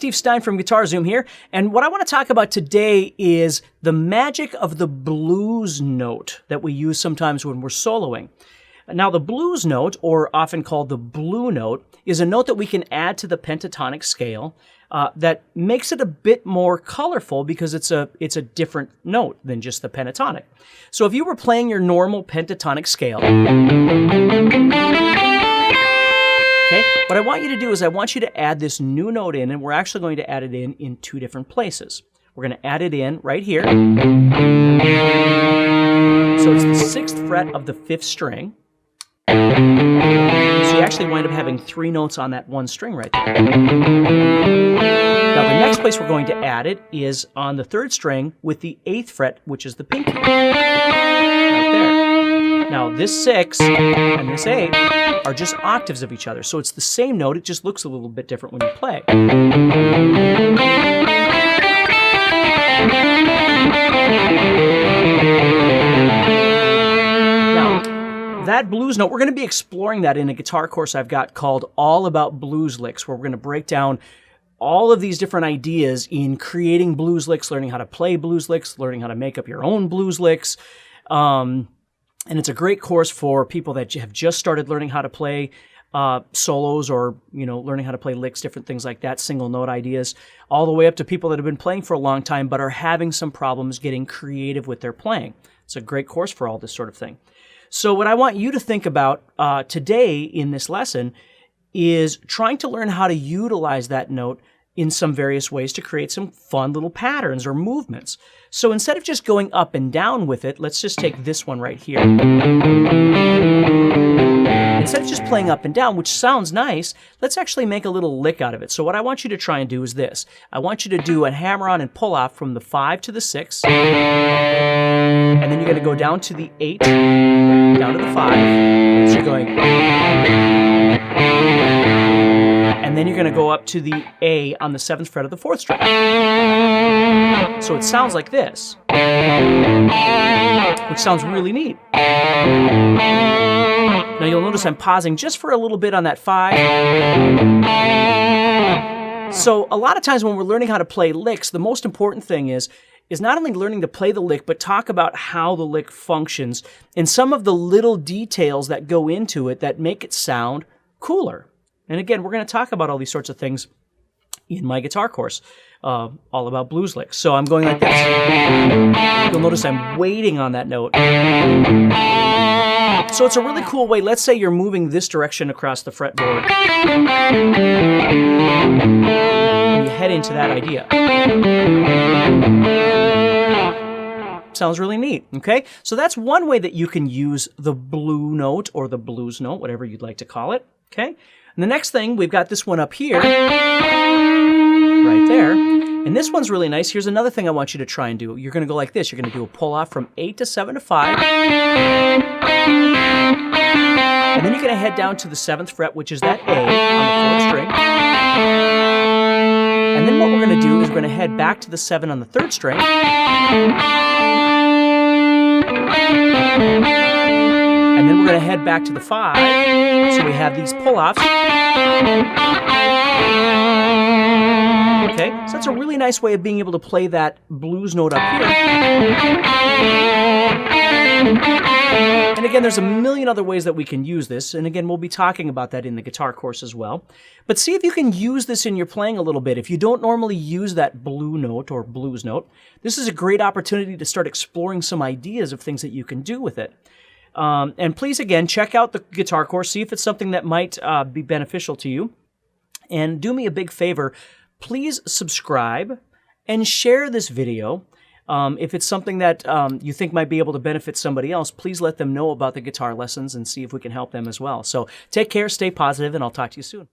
Steve Stine from guitarzoom here, and what I want to talk about today is the magic of the blues note that we use sometimes when we're soloing. Now, the blues note, or often called the blue note, is a note that we can add to the pentatonic scale that makes it a bit more colorful because it's a different note than just the pentatonic. So if you were playing your normal pentatonic scale, okay, what I want you to do is I want you to add this new note in, and we're actually going to add it in two different places. We're going to add it in right here. So it's the 6th fret of the 5th string. So you actually wind up having 3 notes on that one string right there. Now the next place we're going to add it is on the 3rd string with the 8th fret, which is the pinky. Right there. Now this 6 and this 8 are just octaves of each other. So it's the same note, it just looks a little bit different when you play. That blues note, we're going to be exploring that in a guitar course I've got called All About Blues Licks, where we're going to break down all of these different ideas in creating blues licks, learning how to play blues licks, learning how to make up your own blues licks. And it's a great course for people that have just started learning how to play solos, or learning how to play licks, different things like that, single note ideas, all the way up to people that have been playing for a long time but are having some problems getting creative with their playing. It's a great course for all this sort of thing. So what I want you to think about today in this lesson is trying to learn how to utilize that note in some various ways to create some fun little patterns or movements. So instead of just going up and down with it, let's just take this one right here. Instead of just playing up and down, which sounds nice, let's actually make a little lick out of it. So what I want you to try and do is this. I want you to do a hammer-on and pull-off from the 5 to the 6, and then you're going to go down to the 8, down to the 5, so you're going, and then you're going to go up to the A on the 7th fret of the 4th string. So it sounds like this, which sounds really neat. Now you'll notice I'm pausing just for a little bit on that 5. So a lot of times when we're learning how to play licks, the most important thing is not only learning to play the lick, but talk about how the lick functions and some of the little details that go into it that make it sound cooler. And again, we're going to talk about all these sorts of things in my guitar course, all about blues licks. So I'm going like this. You'll notice I'm waiting on that note. So it's a really cool way. Let's say you're moving this direction across the fretboard, and you head into that idea. Sounds really neat, okay? So that's one way that you can use the blue note or the blues note, whatever you'd like to call it, okay? And the next thing, we've got this one up here, right there. And this one's really nice. Here's another thing I want you to try and do. You're going to go like this. You're going to do a pull-off from 8 to 7 to 5. And then you're going to head down to the 7th fret, which is that A on the 4th string. And then what we're going to do is we're going to head back to the 7 on the 3rd string. And then we're going to head back to the 5. So we have these pull-offs. Okay, so that's a really nice way of being able to play that blues note up here. And again, there's a million other ways that we can use this. And again, we'll be talking about that in the guitar course as well. But see if you can use this in your playing a little bit. If you don't normally use that blue note or blues note, this is a great opportunity to start exploring some ideas of things that you can do with it. And please, again, check out the guitar course, see if it's something that might be beneficial to you. And do me a big favor, please subscribe and share this video. If it's something that you think might be able to benefit somebody else, please let them know about the guitar lessons and see if we can help them as well. So take care, stay positive, and I'll talk to you soon.